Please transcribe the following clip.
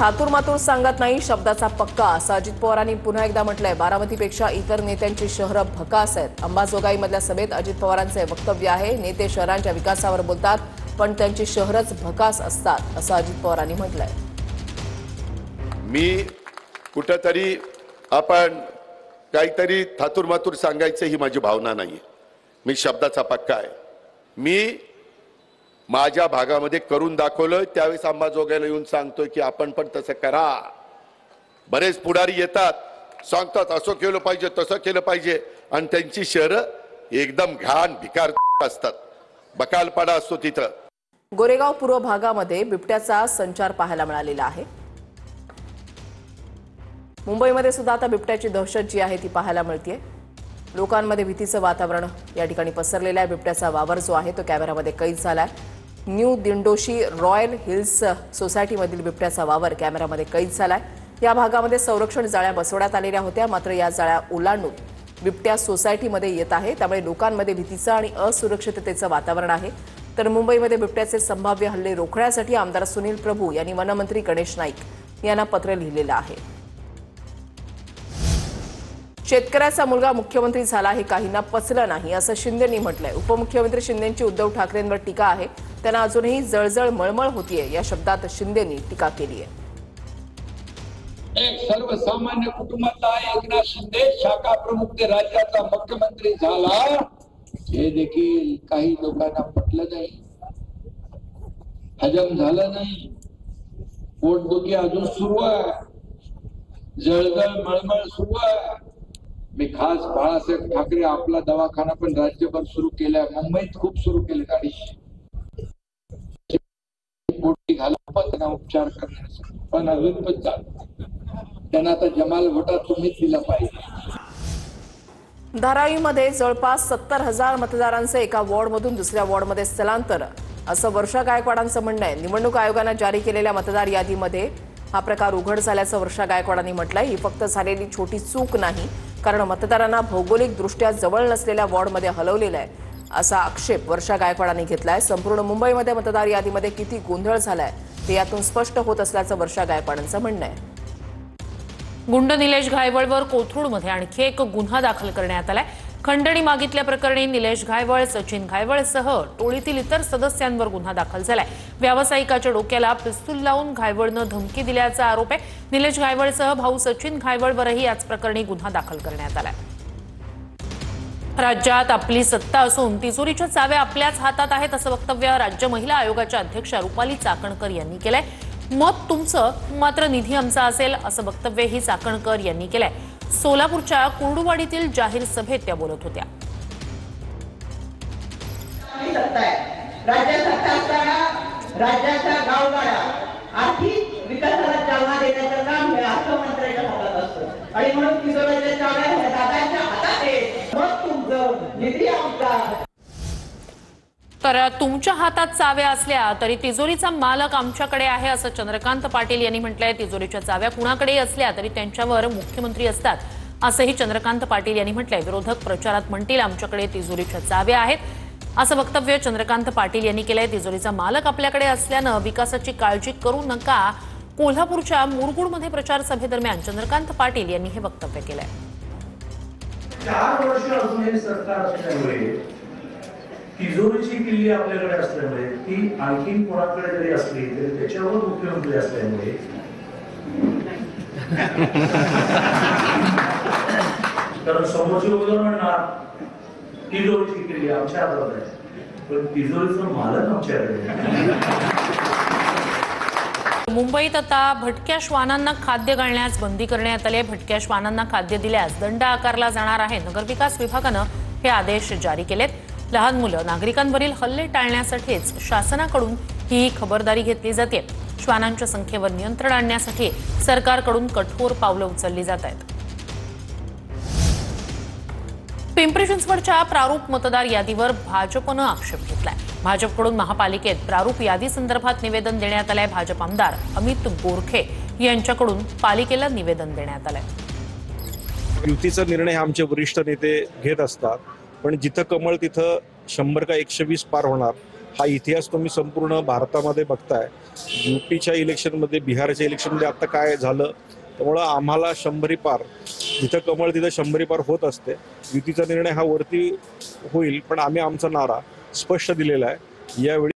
थातूर मातूर सांगत नाही, शब्दाचा पक्का, असं अजित पवारांनी पुन्हा एकदा म्हटलंय। बारामतीपेक्षा इतर नेत्यांची शहरं भकास आहेत। अंबाजोगाईमधल्या सभेत अजित पवारांचे वक्तव्य आहे। नेते शहरांच्या विकासावर बोलतात, पण त्यांची शहरच भकास असतात, असं अजित पवारांनी म्हटलंय। मी कुठेतरी आपण काहीतरी थातूर मातूर सांगायचं ही माझी भावना नाहीये। मी शब्दाचा पक्का आहे। मी माझ्या भागामध्ये करून दाखवलं। त्यावेळेस अंबाजोगाईला येऊन सांगतोय की आपण पण तसं करा। बरेच पुढारी येतात, सांगतात असं केलं पाहिजे, तसं केलं पाहिजे, आणि त्यांची शहरं एकदम घाण भिकार असतात, बकालपाडा असतो तिथं। गोरेगाव पूर्व भागामध्ये बिबट्याचा संचार पाहायला मिळालेला आहे। मुंबईमध्ये सुद्धा आता बिबट्याची दहशत जी आहे ती पाहायला मिळते। लोकांमध्ये भीतीचं वातावरण या ठिकाणी पसरलेलं आहे। बिबट्याचा वावर जो आहे तो कॅमेरामध्ये कैद झालाय। न्यू दिंडोशी रॉयल हिल्स सोसायटीमधील बिबट्याचा वावर कॅमेरामध्ये कैद झालाय। या भागामध्ये संरक्षण जाळ्या बसवण्यात आलेल्या होत्या, मात्र या जाळ्या ओलांडून बिबट्या सोसायटीमध्ये येत आहे, त्यामुळे लोकांमध्ये भीतीचं आणि असुरक्षिततेचं वातावरण आहे। तर मुंबईमध्ये बिबट्याचे संभाव्य हल्ले रोखण्यासाठी आमदार सुनील प्रभू यांनी वनमंत्री गणेश नाईक यांना पत्र लिहिलेलं आहे। शेतकऱ्याचा मुलगा मुख्यमंत्री झाला हे काहींना पचलं नाही, असं शिंदेंनी म्हटलंय। उपमुख्यमंत्री शिंदेंची उद्धव ठाकरेंवर टीका आहे। त्यांना अजूनही जळजळ मळमळ होतीये, या शब्दात शिंदेंनी टीका केली आहे। एक सर्वसामान्य कुटुंबातला एकनाथ शिंदे शाखा प्रमुख ते राज्याचा मुख्यमंत्री झाला, हे देखील काही लोकांना पटलं नाही, हजम झालं नाही। पोटदुखी अजून सुरू आहे, जळजळ मळमळ सुरू आहे। मी खास बाळासाहेब ठाकरे आपला दवाखाना पण राज्यभर सुरू केलाय, मुंबईत खूप सुरू केले, 250 पोटी घालून त्यांना उपचार करण्यासाठी, पण अजून पण चालू। त्यांना आता जमाल घोटा तुम्हीच दिला पाहिजे। धारावीमध्ये जवळपास 70,000 मतदारांचे एका वॉर्डमधून दुसऱ्या वॉर्डमध्ये स्थलांतर, असं वर्षा गायकवाडांचं म्हणणं आहे। निवडणूक आयोगानं जारी केलेल्या मतदार यादीमध्ये हा प्रकार उघड झाल्याचं वर्षा गायकवाडांनी म्हटलंय। ही फक्त झालेली छोटी चूक नाही, कारण मतदारांना भौगोलिकदृष्ट्या जवळ नसलेल्या वॉर्डमध्ये हलवलेलं आहे, असा आक्षेप वर्षा गायकवाडांनी घेतलाय। संपूर्ण मुंबईमध्ये मतदार यादीमध्ये किती गोंधळ झालाय ते यातून स्पष्ट होत असल्याचं वर्षा गायकवाडांचं म्हणणं आहे। गुंड निलेश घायवळवर कोथरूडमध्ये आणखी एक गुन्हा दाखल करण्यात आलाय। खंडणी मागितल्याप्रकरणी निलेश घायवळ, सचिन घायवळसह टोळीतील इतर सदस्यांवर गुन्हा दाखल झालाय। व्यावसायिकाच्या डोक्याला पिस्तूल लावून घायवळनं धमकी दिल्याचा आरोप आहे। निलेश घायवळसह भाऊ सचिन घायवळवरही याच प्रकरणी गुन्हा दाखल करण्यात आलाय। राज्यात आपली सत्ता असून तिजोरीच्या चाव्या आपल्याच हातात आहेत, असं वक्तव्य राज्य महिला आयोगाच्या अध्यक्षा रुपाली चाकणकर यांनी केलंय। मत तुमचं, मात्र निधी आमचा असेल, असं वक्तव्यही चाकणकर यांनी केलंय। सोलापूरच्या कुर्डुवाडीतील जाहीर सभेत त्या बोलत होत्या। राज्याच्या गावगाड्या आर्थिक विकासाला चालना देण्याचं काम हे अर्थमंत्र्यांच्या हातात असतं, आणि म्हणून तिजोरीच्या चाव्या ह्या दादांच्या हातात आहेत। मत तुमचं, निधी आमचा। तर तुमच्या हातात चाव्या असल्या तरी तिजोरीचा मालक आमच्याकडे आहे, असं चंद्रकांत पाटील यांनी म्हटलंय। तिजोरीच्या चाव्या कुणाकडे असल्या तरी त्यांच्यावर मुख्यमंत्री असतात, असंही चंद्रकांत पाटील यांनी म्हटलंय। विरोधक प्रचारात म्हणतील आमच्याकडे तिजोरीच्या चाव्या आहेत, असं वक्तव्य चंद्रकांत पाटील यांनी केलंय। तिजोरीचा मालक आपल्याकडे असल्यानं विकासाची काळजी करू नका, कोल्हापूरच्या मुरगुडमध्ये प्रचार सभेदरम्यान चंद्रकांत पाटील यांनी हे वक्तव्य केलंय। 4 वर्ष अजून हे सरकार असल्यामुळे, तिजोरीची किल्ली आपल्याकडे असल्यामुळे, ती आणखी कोणाकडे जरी असली तरी त्याच्यावर मुख्यमंत्री असल्यामुळे कारण समोरचे उदाहरण म्हणणार तिजोरीची किल्ली आमच्या हातात आहे, पण तिजोरीचा मालक आमच्याकडे आहे। मुंबईत आता भटक्या श्वानांना खाद्य घालण्यास बंदी करण्यात आली आहे। भटक्या श्वानांना खाद्य दिल्यास दंड आकारला जाणार आहे। नगरविकास विभागानं हे आदेश जारी केलेत। लहान मुलं, नागरिकांवरील हल्ले टाळण्यासाठीच शासनाकडून ही खबरदारी घेतली जाते। श्वानांच्या संख्येवर नियंत्रण आणण्यासाठी सरकारकडून कठोर पावलं उचलली जात आहेत। पिंपरी चिंचवडच्या प्रारूप मतदार यादीवर भाजपनं आक्षेप घेतलाय। भाजपकडून महापालिकेत प्रारूप यादी संदर्भात निवेदन देण्यात आलंय। भाजप आमदार अमित गोरखे यांच्याकडून पालिकेला निवेदन देण्यात आलंय। युतीचा निर्णय आमचे वरिष्ठ नेते घेत असतात, पण जिथं कमळ तिथं 100 का 120 पार होणार, हा इतिहास तुम्ही संपूर्ण भारतामध्ये बघताय. UPच्या इलेक्शनमध्ये, बिहारच्या इलेक्शनमध्ये आता काय झालं. त्यामुळं आम्हाला 100 पार, जिथं कमळ तिथं 100 पार होत असते. युतीचा निर्णय हा वरती होईल, पण आम्ही आमचा नारा स्पष्ट दिलेला आहे. यावेळी